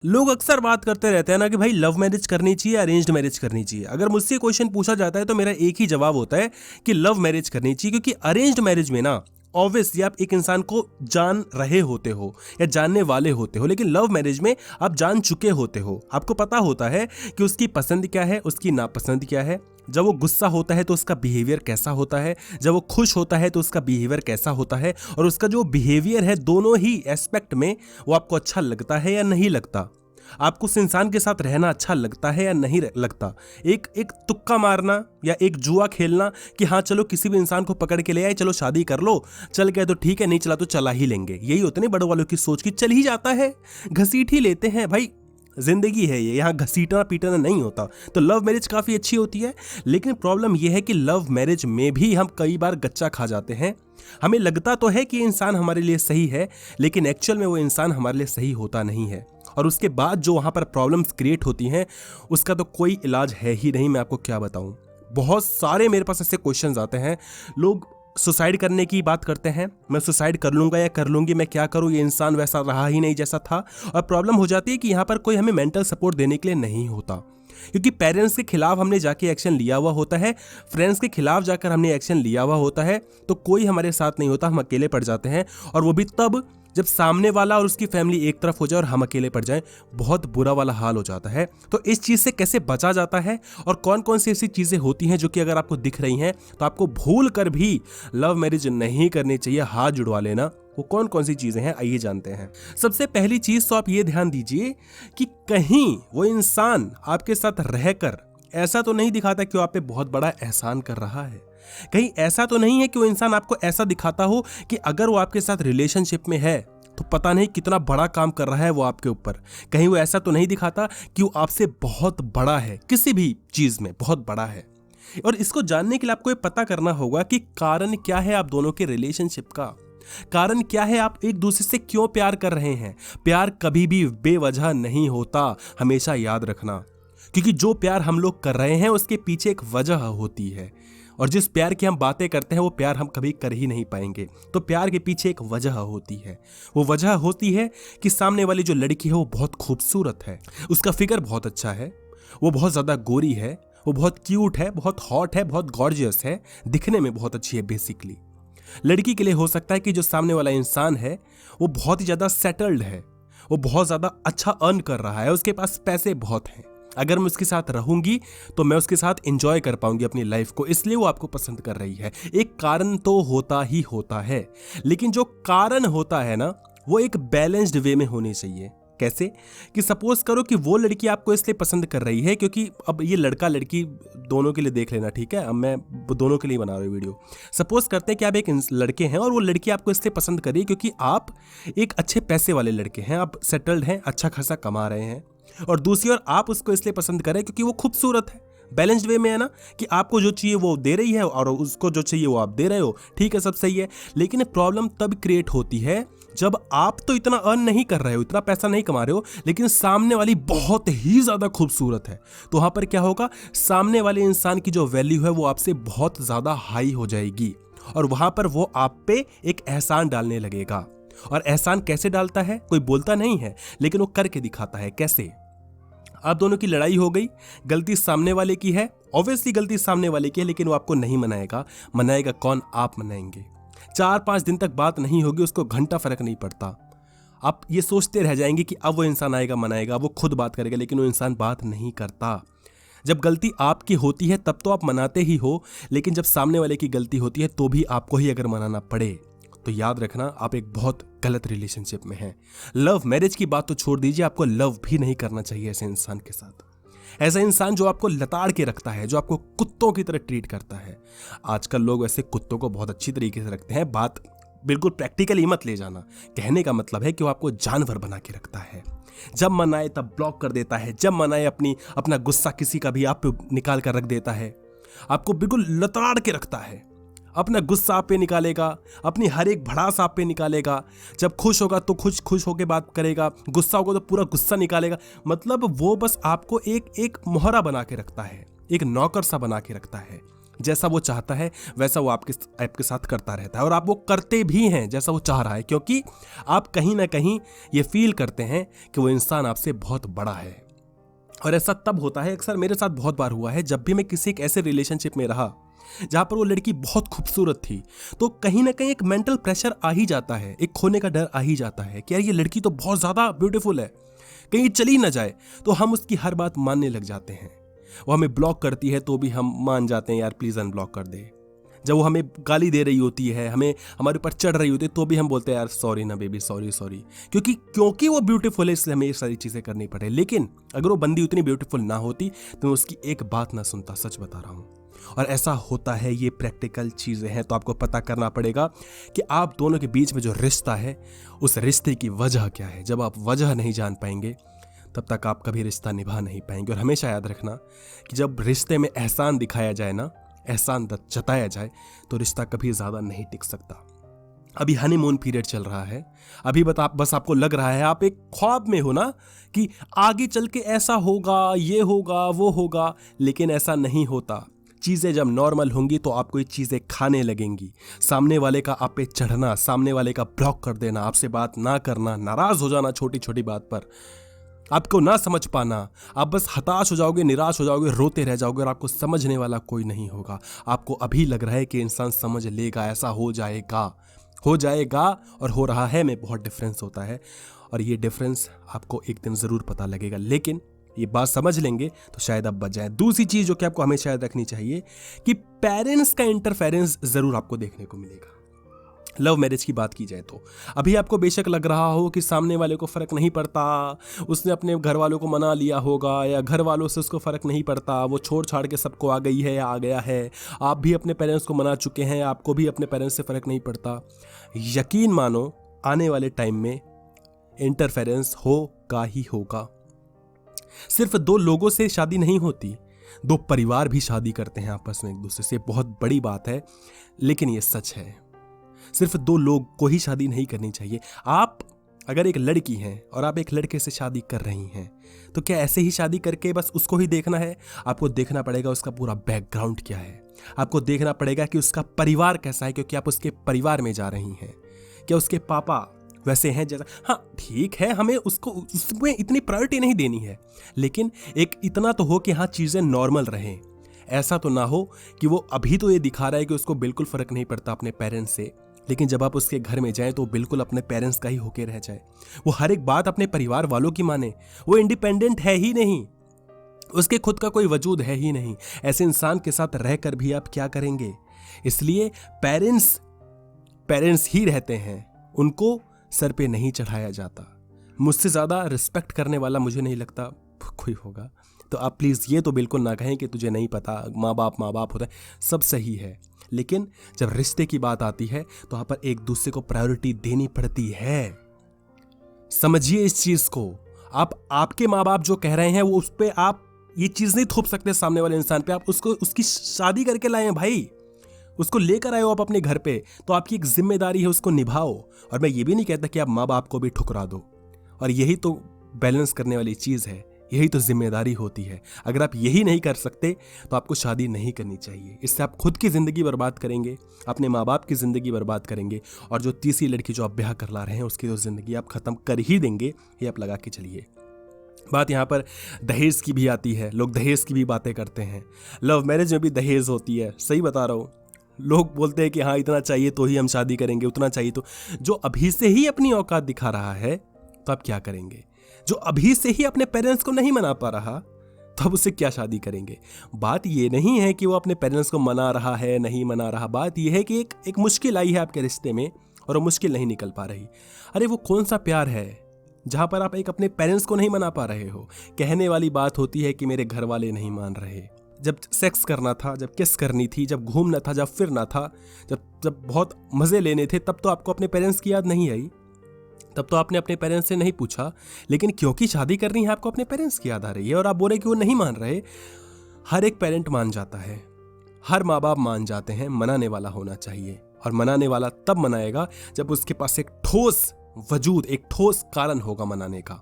लोग अक्सर बात करते रहते हैं ना कि भाई लव मैरिज करनी चाहिए, अरेंज्ड मैरिज करनी चाहिए। अगर मुझसे क्वेश्चन पूछा जाता है तो मेरा एक ही जवाब होता है कि लव मैरिज करनी चाहिए, क्योंकि अरेंज्ड मैरिज में ना ऑब्वियसली आप एक इंसान को जान रहे होते हो या जानने वाले होते हो, लेकिन लव मैरिज में आप जान चुके होते हो। आपको पता होता है कि उसकी पसंद क्या है, उसकी नापसंद क्या है। जब वो गुस्सा होता है तो उसका बिहेवियर कैसा होता है, जब वो खुश होता है तो उसका बिहेवियर कैसा होता है, और उसका जो बिहेवियर है दोनों ही एस्पेक्ट में वो आपको अच्छा लगता है या नहीं लगता। आपको उस इंसान के साथ रहना अच्छा लगता है या नहीं लगता। एक एक तुक्का मारना या एक जुआ खेलना कि हाँ चलो किसी भी इंसान को पकड़ के ले आए, चलो शादी कर लो, चल गए तो ठीक है, नहीं चला तो चला ही लेंगे, यही होते नहीं बड़ों वालों की सोच की चल ही जाता है, घसीट ही लेते हैं। भाई जिंदगी है ये, यहाँ घसीटना पीटना नहीं होता। तो लव मैरिज काफ़ी अच्छी होती है, लेकिन प्रॉब्लम यह है कि लव मैरिज में भी हम कई बार गच्चा खा जाते हैं। हमें लगता तो है कि इंसान हमारे लिए सही है, लेकिन एक्चुअल में वो इंसान हमारे लिए सही होता नहीं है। और उसके बाद जो वहाँ पर प्रॉब्लम्स क्रिएट होती हैं उसका तो कोई इलाज है ही नहीं। मैं आपको क्या बताऊँ, बहुत सारे मेरे पास ऐसे क्वेश्चंस आते हैं। लोग सुसाइड करने की बात करते हैं, मैं सुसाइड कर लूंगा या कर लूंगी, मैं क्या करूं, ये इंसान वैसा रहा ही नहीं जैसा था। और प्रॉब्लम हो जाती है कि यहाँ पर कोई हमें मेंटल सपोर्ट देने के लिए नहीं होता, क्योंकि पेरेंट्स के खिलाफ हमने जाके एक्शन लिया हुआ होता है, फ्रेंड्स के खिलाफ जाकर हमने एक्शन लिया हुआ होता है, तो कोई हमारे साथ नहीं होता, हम अकेले पड़ जाते हैं। और वो भी तब जब सामने वाला और उसकी फैमिली एक तरफ हो जाए और हम अकेले पड़ जाएं, बहुत बुरा वाला हाल हो जाता है। तो इस चीज़ से कैसे बचा जाता है और कौन कौन सी ऐसी चीज़ें होती हैं जो कि अगर आपको दिख रही हैं तो आपको भूल कर भी लव मैरिज नहीं करनी चाहिए, हाथ जुड़वा लेना, वो कौन कौन सी चीज़ें हैं आइए जानते हैं। सबसे पहली चीज़ तो आप ये ध्यान दीजिए कि कहीं वो इंसान आपके साथ रहकर ऐसा तो नहीं दिखाता कि वो आप पे बहुत बड़ा एहसान कर रहा है। कहीं ऐसा तो नहीं है कि वो इंसान आपको ऐसा दिखाता हो कि अगर वो आपके साथ रिलेशनशिप में है तो पता नहीं कितना बड़ा काम कर रहा है वो आपके ऊपर। कहीं वो ऐसा तो नहीं दिखाता कि वो आपसे बहुत बड़ा है, किसी भी चीज में बहुत बड़ा है। और इसको जानने के लिए आपको ये पता करना होगा कि कारण क्या है आप दोनों के रिलेशनशिप का, कारण क्या है, आप एक दूसरे से क्यों प्यार कर रहे हैं। प्यार कभी भी बेवजह नहीं होता, हमेशा याद रखना, क्योंकि जो प्यार हम लोग कर रहे हैं उसके पीछे एक वजह होती है। और जिस प्यार की हम बातें करते हैं वो प्यार हम कभी कर ही नहीं पाएंगे। तो प्यार के पीछे एक वजह होती है, वो वजह होती है कि सामने वाली जो लड़की है वो बहुत खूबसूरत है, उसका फिगर बहुत अच्छा है, वो बहुत ज़्यादा गोरी है, वो बहुत क्यूट है, बहुत हॉट है, बहुत गॉर्जियस है, दिखने में बहुत अच्छी है। बेसिकली लड़की के लिए हो सकता है कि जो सामने वाला इंसान है वो बहुत ही ज़्यादा सेटल्ड है, वो बहुत ज़्यादा अच्छा अर्न कर रहा है, उसके पास पैसे बहुत हैं, अगर मैं उसके साथ रहूंगी तो मैं उसके साथ एंजॉय कर पाऊंगी अपनी लाइफ को, इसलिए वो आपको पसंद कर रही है। एक कारण तो होता ही होता है, लेकिन जो कारण होता है ना वो एक बैलेंस्ड वे में होनी चाहिए। कैसे कि सपोज करो कि वो लड़की आपको इसलिए पसंद कर रही है क्योंकि अब ये लड़का लड़की दोनों के लिए देख लेना, ठीक है, अब मैं दोनों के लिए बना रहा हूँ वीडियो। सपोज करते हैं कि आप एक लड़के हैं और वो लड़की आपको इसलिए पसंद कर रही है क्योंकि आप एक अच्छे पैसे वाले लड़के हैं, आप सेटल्ड हैं, अच्छा खासा कमा रहे हैं। और दूसरी ओर आप उसको इसलिए पसंद करें क्योंकि वो खूबसूरत है। बैलेंस्ड वे में है ना, कि आपको जो चाहिए वो दे रही है और उसको जो चाहिए वो आप दे रहे हो, ठीक है, सब सही है। लेकिन प्रॉब्लम तब क्रिएट होती है जब आप तो इतना अर्न नहीं कर रहे हो, इतना पैसा नहीं कमा रहे हो, लेकिन सामने वाली बहुत ही ज्यादा खूबसूरत है। तो वहां पर क्या होगा, सामने वाले इंसान की जो वैल्यू है वो आपसे बहुत ज्यादा हाई हो जाएगी और वहां पर वो आप पे एक एहसान डालने लगेगा। और एहसान कैसे डालता है, कोई बोलता नहीं है, लेकिन वो करके दिखाता है। कैसे? आप दोनों की लड़ाई हो गई, गलती सामने वाले की है, ऑब्वियसली गलती सामने वाले की है, लेकिन वो आपको नहीं मनाएगा। मनाएगा कौन? आप मनाएंगे। 4-5 दिन तक बात नहीं होगी, उसको घंटा फर्क नहीं पड़ता। आप ये सोचते रह जाएंगे कि अब वो इंसान आएगा मनाएगा, वो खुद बात करेगा, लेकिन वो इंसान बात नहीं करता। जब गलती आपकी होती है तब तो आप मनाते ही हो, लेकिन जब सामने वाले की गलती होती है तो भी आपको ही अगर मनाना पड़े तो याद रखना आप एक बहुत गलत रिलेशनशिप में हैं। लव मैरिज की बात तो छोड़ दीजिए, आपको लव भी नहीं करना चाहिए ऐसे इंसान के साथ। ऐसा इंसान जो आपको लताड़ के रखता है, जो आपको कुत्तों की तरह ट्रीट करता है। आजकल लोग ऐसे कुत्तों को बहुत अच्छी तरीके से रखते हैं, बात बिल्कुल प्रैक्टिकली मत ले जाना। कहने का मतलब है कि वो आपको जानवर बना के रखता है। जब मन आए तब ब्लॉक कर देता है, जब मन आए अपना गुस्सा किसी का भी आप पे निकाल कर रख देता है, आपको बिल्कुल लताड़ के रखता है। अपना गुस्सा आप पे निकालेगा, अपनी हर एक भड़ास आप पे निकालेगा। जब खुश होगा तो खुश होके बात करेगा, गुस्सा होगा तो पूरा गुस्सा निकालेगा। मतलब वो बस आपको एक मोहरा बना के रखता है, एक नौकर सा बना के रखता है। जैसा वो चाहता है वैसा वो आपके साथ करता रहता है, और आप वो करते भी हैं जैसा वो चाह रहा है, क्योंकि आप कहीं ना कहीं ये फील करते हैं कि वो इंसान आपसे बहुत बड़ा है। और ऐसा तब होता है, अक्सर मेरे साथ बहुत बार हुआ है, जब भी मैं किसी एक ऐसे रिलेशनशिप में रहा जहां पर वो लड़की बहुत खूबसूरत थी, तो कहीं ना कहीं एक मेंटल प्रेशर आ ही जाता है, एक खोने का डर आ ही जाता है कि यार ये लड़की तो बहुत ज्यादा ब्यूटीफुल है, कहीं चली ना जाए। तो हम उसकी हर बात मानने लग जाते हैं। वो हमें ब्लॉक करती है तो भी हम मान जाते हैं यार प्लीज अनब्लॉक कर दे। जब वो हमें गाली दे रही होती है, हमें हमारे ऊपर चढ़ रही होती है, तो भी हम बोलते हैं यार सॉरी ना बेबी, सॉरी सॉरी, क्योंकि वो ब्यूटीफुल है इसलिए हमें ये सारी चीजें करनी पड़े। लेकिन अगर वो बंदी उतनी ब्यूटीफुल ना होती तो मैं उसकी एक बात ना सुनता, सच बता रहा हूं। और ऐसा होता है, ये प्रैक्टिकल चीजें हैं। तो आपको पता करना पड़ेगा कि आप दोनों के बीच में जो रिश्ता है उस रिश्ते की वजह क्या है। जब आप वजह नहीं जान पाएंगे तब तक आप कभी रिश्ता निभा नहीं पाएंगे। और हमेशा याद रखना कि जब रिश्ते में एहसान दिखाया जाए ना, एहसान जताया जाए, तो रिश्ता कभी ज्यादा नहीं टिक सकता। अभी हनीमून पीरियड चल रहा है, अभी बस आपको लग रहा है, आप एक ख्वाब में हो ना कि आगे चल के ऐसा होगा, ये होगा, वो होगा, लेकिन ऐसा नहीं होता। चीजें जब नॉर्मल होंगी तो आपको ये चीजें खाने लगेंगी। सामने वाले का आप पे चढ़ना, सामने वाले का ब्लॉक कर देना, आपसे बात ना करना, नाराज हो जाना छोटी छोटी बात पर, आपको ना समझ पाना, आप बस हताश हो जाओगे, निराश हो जाओगे, रोते रह जाओगे और आपको समझने वाला कोई नहीं होगा। आपको अभी लग रहा है कि इंसान समझ लेगा, ऐसा हो जाएगा और हो रहा है में बहुत डिफरेंस होता है। और ये डिफरेंस आपको एक दिन जरूर पता लगेगा, लेकिन ये बात समझ लेंगे तो शायद आप बच जाए। दूसरी चीज जो कि आपको हमेशा याद रखनी चाहिए कि पेरेंट्स का इंटरफेरेंस जरूर आपको देखने को मिलेगा। लव मैरिज की बात की जाए तो अभी आपको बेशक लग रहा हो कि सामने वाले को फर्क नहीं पड़ता, उसने अपने घर वालों को मना लिया होगा, या घर वालों से उसको फर्क नहीं पड़ता, वो छोड़ छाड़ के सबको आ गई है या आ गया है, आप भी अपने पेरेंट्स को मना चुके हैं, आपको भी अपने पेरेंट्स से फर्क नहीं पड़ता। यकीन मानो आने वाले टाइम में इंटरफेरेंस होगा ही होगा। सिर्फ दो लोगों से शादी नहीं होती, दो परिवार भी शादी करते हैं आपस में एक दूसरे से। बहुत बड़ी बात है लेकिन ये सच है। सिर्फ दो लोग को ही शादी नहीं करनी चाहिए। आप अगर एक लड़की हैं और आप एक लड़के से शादी कर रही हैं तो क्या ऐसे ही शादी करके बस उसको ही देखना है? आपको देखना पड़ेगा उसका पूरा बैकग्राउंड क्या है, आपको देखना पड़ेगा कि उसका परिवार कैसा है, क्योंकि आप उसके परिवार में जा रही हैं। क्या उसके पापा वैसे हैं जैसा? हाँ ठीक है, हमें उसमें इतनी प्रायोरिटी नहीं देनी है, लेकिन एक इतना तो हो कि हाँ चीजें नॉर्मल रहें। ऐसा तो ना हो कि वो अभी तो ये दिखा रहा है कि उसको बिल्कुल फर्क नहीं पड़ता अपने पेरेंट्स से, लेकिन जब आप उसके घर में जाएं तो बिल्कुल अपने पेरेंट्स का ही होके रह जाए। वो हर एक बात अपने परिवार वालों की माने। वो इंडिपेंडेंट है ही नहीं, उसके खुद का कोई वजूद है ही नहीं। ऐसे इंसान के साथ रहकर भी आप क्या करेंगे? इसलिए पेरेंट्स ही रहते हैं, उनको सर पे नहीं चढ़ाया जाता। मुझसे ज्यादा रिस्पेक्ट करने वाला मुझे नहीं लगता कोई होगा। तो आप प्लीज ये तो बिल्कुल ना कहें कि तुझे नहीं पता, माँ बाप होता है, सब सही है, लेकिन जब रिश्ते की बात आती है तो वहां पर एक दूसरे को प्रायोरिटी देनी पड़ती है। समझिए इस चीज को। आपके माँ बाप जो कह रहे हैं वो उस पर आप ये चीज नहीं थोप सकते सामने वाले इंसान पे। आप उसकी शादी करके लाए हैं भाई, उसको लेकर आए हो आप अपने घर पे, तो आपकी एक जिम्मेदारी है, उसको निभाओ। और मैं ये भी नहीं कहता कि आप माँ बाप को भी ठुकरा दो, और यही तो बैलेंस करने वाली चीज है, यही तो जिम्मेदारी होती है। अगर आप यही नहीं कर सकते तो आपको शादी नहीं करनी चाहिए। इससे आप खुद की जिंदगी बर्बाद करेंगे, अपने माँ बाप की जिंदगी बर्बाद करेंगे, और जो तीसरी लड़की जो आप ब्याह कर ला रहे हैं उसकी तो जिंदगी आप खत्म कर ही देंगे, ये आप लगा के चलिए। बात यहाँ पर दहेज की भी आती है, लोग दहेज की भी बातें करते हैं। लव मैरिज में भी दहेज होती है, सही बता रहा हूँ। लोग बोलते हैं कि हाँ इतना चाहिए तो ही हम शादी करेंगे, उतना चाहिए तो। जो अभी से ही अपनी औकात दिखा रहा है तो आप क्या करेंगे? जो अभी से ही अपने पेरेंट्स को नहीं मना पा रहा तो अब उससे क्या शादी करेंगे? बात ये नहीं है कि वो अपने पेरेंट्स को मना रहा है, नहीं मना रहा। बात ये है कि एक मुश्किल आई है आपके रिश्ते में और वो मुश्किल नहीं निकल पा रही। अरे वो कौन सा प्यार है जहां पर आप एक अपने पेरेंट्स को नहीं मना पा रहे हो? कहने वाली बात होती है कि मेरे घर वाले नहीं मान रहे। जब सेक्स करना था, जब किस करनी थी, जब घूमना था, जब फिरना था, जब बहुत मजे लेने थे, तब तो आपको अपने पेरेंट्स की याद नहीं आई, तब तो आपने अपने पेरेंट्स से नहीं पूछा। लेकिन क्योंकि शादी करनी है आपको अपने पेरेंट्स की याद आ रही है और आप बोल रहे कि वो नहीं मान रहे। हर एक पेरेंट मान जाता है, हर माँ बाप मान जाते हैं। मनाने वाला होना चाहिए, और मनाने वाला तब मनाएगा जब उसके पास एक ठोस वजूद, एक ठोस कारण होगा मनाने का।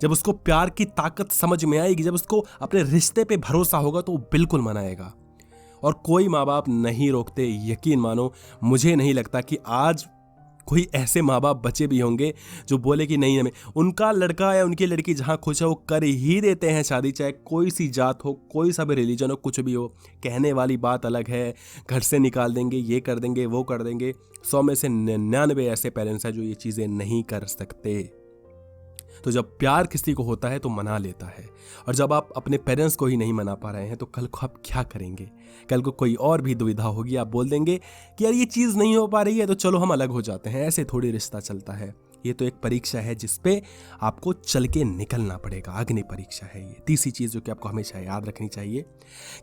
जब उसको प्यार की ताकत समझ में आएगी, जब उसको अपने रिश्ते पे भरोसा होगा तो वो बिल्कुल मनाएगा। और कोई माँ बाप नहीं रोकते। यकीन मानो, मुझे नहीं लगता कि आज कोई ऐसे माँ बाप बचे भी होंगे जो बोले कि नहीं, हमें उनका लड़का या उनकी लड़की जहाँ खुश है वो कर ही देते हैं शादी, चाहे कोई सी जात हो, कोई सा भी रिलीजन हो, कुछ भी हो। कहने वाली बात अलग है, घर से निकाल देंगे, ये कर देंगे, वो कर देंगे। 100 में से 99 ऐसे पेरेंट्स हैं जो ये चीज़ें नहीं कर सकते। तो जब प्यार किसी को होता है तो मना लेता है, और जब आप अपने पेरेंट्स को ही नहीं मना पा रहे हैं तो कल को आप क्या करेंगे? कल को कोई और भी दुविधा होगी, आप बोल देंगे कि यार ये चीज़ नहीं हो पा रही है तो चलो हम अलग हो जाते हैं। ऐसे थोड़ी रिश्ता चलता है। ये तो एक परीक्षा है जिसपे आपको चल के निकलना पड़ेगा। अग्नि परीक्षा है ये। तीसरी चीज़ जो कि आपको हमेशा याद रखनी चाहिए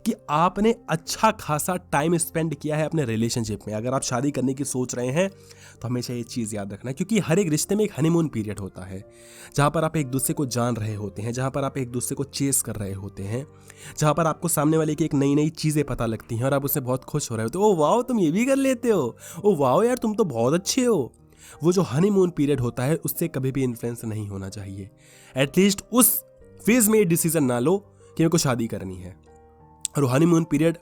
कि आपने अच्छा खासा टाइम स्पेंड किया है अपने रिलेशनशिप में। अगर आप शादी करने की सोच रहे हैं तो हमेशा ये चीज़ याद रखना, क्योंकि हर एक रिश्ते में एक हनीमून पीरियड होता है, जहाँ पर आप एक दूसरे को जान रहे होते हैं, जहाँ पर आप एक दूसरे को चेस कर रहे होते हैं, जहाँ पर आपको सामने वाले की एक नई नई चीज़ें पता लगती हैं और आप उससे बहुत खुश हो रहे होते हो। ओ वाह, तुम ये भी कर लेते हो, ओ वाह यार तुम तो बहुत अच्छे हो। वो जो हनीमून पीरियड होता है उससे कभी भी इन्फ्लुएंस नहीं होना चाहिए। एटलीस्ट उस फेज में ये डिसीजन ना लो कि मेरे को शादी करनी है। और वो हनीमून पीरियड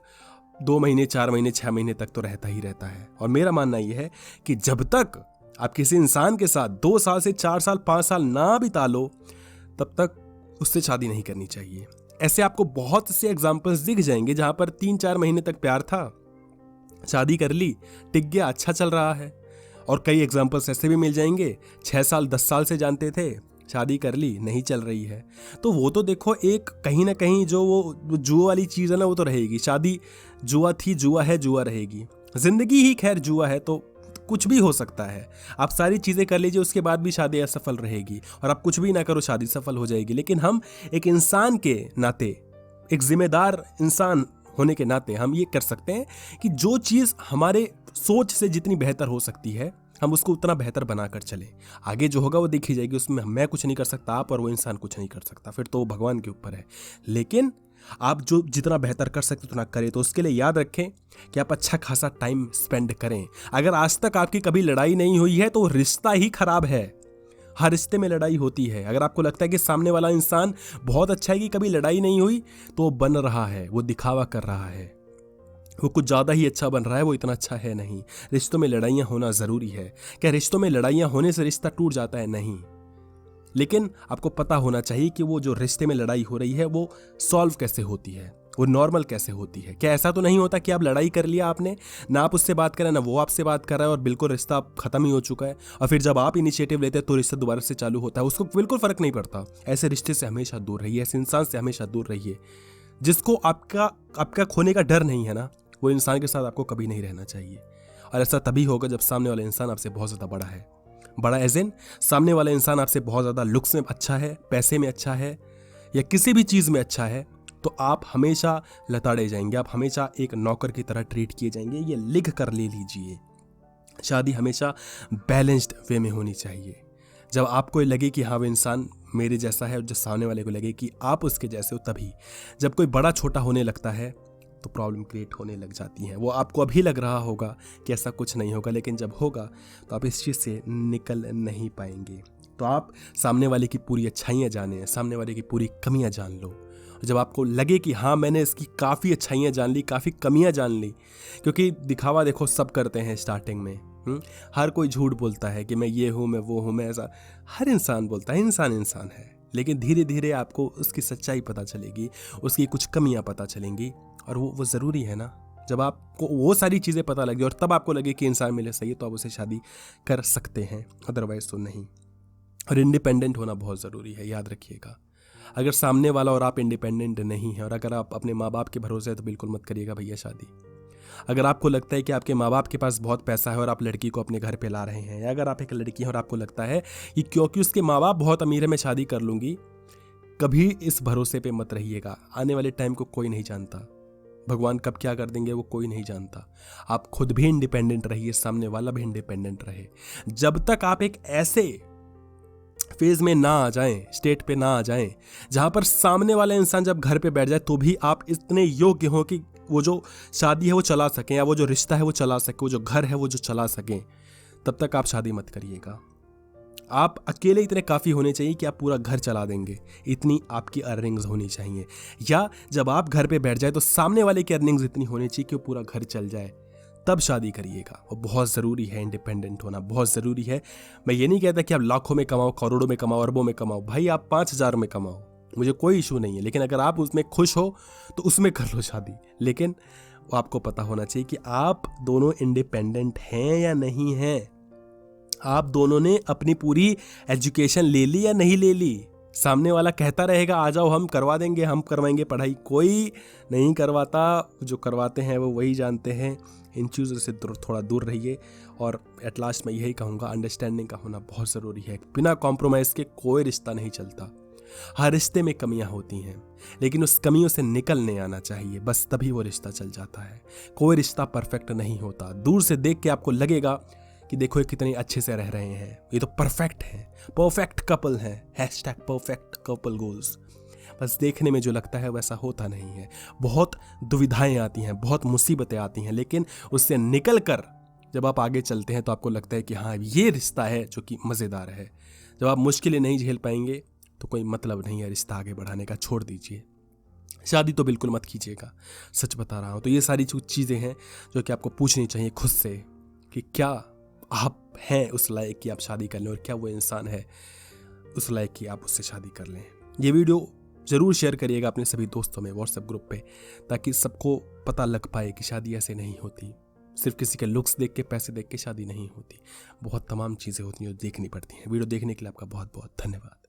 2 महीने, 4 महीने, 6 महीने तक तो रहता ही रहता है। और मेरा मानना यह है कि जब तक आप किसी इंसान के साथ 2 साल से 4 साल 5 साल ना बिता लो, तब तक उससे शादी नहीं करनी चाहिए। ऐसे आपको बहुत से एग्जाम्पल्स दिख जाएंगे जहां पर 3-4 महीने तक प्यार था, शादी कर ली, टिक गया, अच्छा चल रहा है। और कई एग्जाम्पल्स ऐसे भी मिल जाएंगे 6 साल 10 साल से जानते थे, शादी कर ली, नहीं चल रही है। तो वो तो देखो एक कहीं ना कहीं जो वो जुआ वाली चीज़ है ना, वो तो रहेगी। शादी जुआ थी, जुआ है, जुआ रहेगी। जिंदगी ही खैर जुआ है, तो कुछ भी हो सकता है। आप सारी चीज़ें कर लीजिए, उसके बाद भी शादी असफल रहेगी, और आप कुछ भी ना करो शादी सफल हो जाएगी। लेकिन हम एक इंसान के नाते, एक जिम्मेदार इंसान होने के नाते हम ये कर सकते हैं कि जो चीज़ हमारे सोच से जितनी बेहतर हो सकती है हम उसको उतना बेहतर बनाकर चलें। आगे जो होगा वो देखी जाएगी, उसमें मैं कुछ नहीं कर सकता, आप और वो इंसान कुछ नहीं कर सकता, फिर तो वो भगवान के ऊपर है। लेकिन आप जो जितना बेहतर कर सकते उतना करें। तो उसके लिए याद रखें कि आप अच्छा खासा टाइम स्पेंड करें। अगर आज तक आपकी कभी लड़ाई नहीं हुई है तो रिश्ता ही खराब है। हर रिश्ते में लड़ाई होती है। अगर आपको लगता है कि सामने वाला इंसान बहुत अच्छा है कि कभी लड़ाई नहीं हुई, तो वो बन रहा है, वो दिखावा कर रहा है, वो कुछ ज़्यादा ही अच्छा बन रहा है, वो इतना अच्छा है नहीं। रिश्तों में लड़ाइयाँ होना ज़रूरी है। क्या रिश्तों में लड़ाइयाँ होने से रिश्ता टूट जाता है? नहीं। लेकिन आपको पता होना चाहिए कि वो जो रिश्ते में लड़ाई हो रही है वो सॉल्व कैसे होती है, वो नॉर्मल कैसे होती है। क्या ऐसा तो नहीं होता कि आप लड़ाई कर लिया आपने, ना आप उससे बात करें ना वो आपसे बात कर रहा है और बिल्कुल रिश्ता खत्म ही हो चुका है, और फिर जब आप इनिशिएटिव लेते हैं तो रिश्ता दोबारा से चालू होता है। उसको बिल्कुल फर्क नहीं पड़ता। ऐसे रिश्ते से हमेशा दूर रहिए, ऐसे इंसान से हमेशा दूर रहिए। जिसको आपका खोने का डर नहीं है ना, वो इंसान के साथ आपको कभी नहीं रहना चाहिए। और ऐसा तभी होगा जब सामने वाला इंसान आपसे बहुत ज़्यादा बड़ा है। बड़ा एज इन सामने वाला इंसान आपसे बहुत ज़्यादा लुक्स में अच्छा है, पैसे में अच्छा है, या किसी भी चीज़ में अच्छा है, तो आप हमेशा लताड़े जाएंगे, आप हमेशा एक नौकर की तरह ट्रीट किए जाएंगे। ये लिख कर ले लीजिए। शादी हमेशा बैलेंस्ड वे में होनी चाहिए। जब आपको लगे कि हाँ वो इंसान मेरे जैसा है, और जब सामने वाले को लगे कि आप उसके जैसे हो, तभी। जब कोई बड़ा छोटा होने लगता है तो प्रॉब्लम क्रिएट होने लग जाती हैं। वो आपको अभी लग रहा होगा कि ऐसा कुछ नहीं होगा, लेकिन जब होगा तो आप इस चीज़ से निकल नहीं पाएंगे। तो आप सामने वाले की पूरी अच्छाइयाँ जानें, सामने वाले की पूरी कमियाँ जान लो। जब आपको लगे कि हाँ मैंने इसकी काफ़ी अच्छाइयाँ जान ली, काफ़ी कमियाँ जान ली, क्योंकि दिखावा देखो सब करते हैं स्टार्टिंग में। हर कोई झूठ बोलता है कि मैं ये हूँ, मैं वो हूँ, मैं ऐसा। हर इंसान बोलता है, इंसान है। लेकिन धीरे धीरे आपको उसकी सच्चाई पता चलेगी, उसकी कुछ कमियां पता चलेंगी, और वो ज़रूरी है ना। जब आपको वो सारी चीज़ें पता लगे और तब आपको लगे कि इंसान मेरे सही है, तो आप उसे शादी कर सकते हैं, अदरवाइज तो नहीं। और इंडिपेंडेंट होना बहुत ज़रूरी है, याद रखिएगा। अगर सामने वाला और आप इंडिपेंडेंट नहीं है, और अगर आप अपने माँ बाप के भरोसे है, तो बिल्कुल मत करिएगा भैया शादी। अगर आपको लगता है कि आपके माँ बाप के पास बहुत पैसा है और आप लड़की को अपने घर पे ला रहे हैं, या अगर आप एक लड़की हैं और आपको लगता है कि क्योंकि उसके माँ बाप बहुत अमीर है मैं शादी कर लूँगी, कभी इस भरोसे पे मत रहिएगा। आने वाले टाइम को कोई नहीं जानता, भगवान कब क्या कर देंगे वो कोई नहीं जानता। आप खुद भी इंडिपेंडेंट रहिए, सामने वाला भी इंडिपेंडेंट रहे। जब तक आप एक ऐसे फेज में ना आ जाएं, स्टेट पे ना आ जाएं, जहाँ पर सामने वाला इंसान जब घर पे बैठ जाए तो भी आप इतने योग्य हो कि वो जो शादी है वो चला सकें, या वो जो रिश्ता है वो चला सके, वो जो घर है वो जो चला सकें, तब तक आप शादी मत करिएगा। आप अकेले इतने काफ़ी होने चाहिए कि आप पूरा घर चला देंगे, इतनी आपकी अर्निंग्स होनी चाहिए। या जब आप घर पे बैठ जाए तो सामने वाले की अर्निंग्स इतनी होनी चाहिए कि वो पूरा घर चल जाए, तब शादी करिएगा। वो बहुत ज़रूरी है, इंडिपेंडेंट होना बहुत ज़रूरी है। मैं ये नहीं कहता कि आप लाखों में कमाओ, करोड़ों में कमाओ, अरबों में कमाओ, भाई आप 5,000 में कमाओ, मुझे कोई इशू नहीं है। लेकिन अगर आप उसमें खुश हो तो उसमें कर लो शादी। लेकिन वो आपको पता होना चाहिए कि आप दोनों इंडिपेंडेंट हैं या नहीं हैं, आप दोनों ने अपनी पूरी एजुकेशन ले ली या नहीं ले ली। सामने वाला कहता रहेगा आ जाओ हम करवा देंगे, हम करवाएंगे पढ़ाई, कोई नहीं करवाता, जो करवाते हैं वो वही जानते हैं। इन चीज़ों से थोड़ा दूर रहिए। और एट लास्ट मैं यही कहूँगा, अंडरस्टैंडिंग का होना बहुत ज़रूरी है। बिना कॉम्प्रोमाइज़ के कोई रिश्ता नहीं चलता। हर रिश्ते में कमियां होती हैं, लेकिन उस कमियों से निकलने आना चाहिए, बस तभी वो रिश्ता चल जाता है। कोई रिश्ता परफेक्ट नहीं होता। दूर से देख के आपको लगेगा कि देखो ये कितने अच्छे से रह रहे हैं, ये तो परफेक्ट हैं, परफेक्ट कपल हैं, #परफेक्ट कपल गोल्स। बस देखने में जो लगता है वैसा होता नहीं है। बहुत दुविधाएं आती हैं, बहुत मुसीबतें आती हैं, लेकिन उससे निकल कर जब आप आगे चलते हैं तो आपको लगता है कि हाँ ये रिश्ता है जो कि मज़ेदार है। जब आप मुश्किलें नहीं झेल पाएंगे तो कोई मतलब नहीं है रिश्ता आगे बढ़ाने का, छोड़ दीजिए। शादी तो बिल्कुल मत कीजिएगा, सच बता रहा हूँ। तो ये सारी चीज़ें हैं जो कि आपको पूछनी चाहिए खुद से कि क्या आप हैं उस लायक कि आप शादी कर लें, और क्या वो इंसान है उस लायक कि आप उससे शादी कर लें। ये वीडियो ज़रूर शेयर करिएगा अपने सभी दोस्तों में, व्हाट्सएप ग्रुप पे, ताकि सबको पता लग पाए कि शादी ऐसे नहीं होती। सिर्फ किसी के लुक्स देख के, पैसे देख के शादी नहीं होती। बहुत तमाम चीज़ें होती हैं जो देखनी पड़ती हैं। वीडियो देखने के लिए आपका बहुत बहुत धन्यवाद।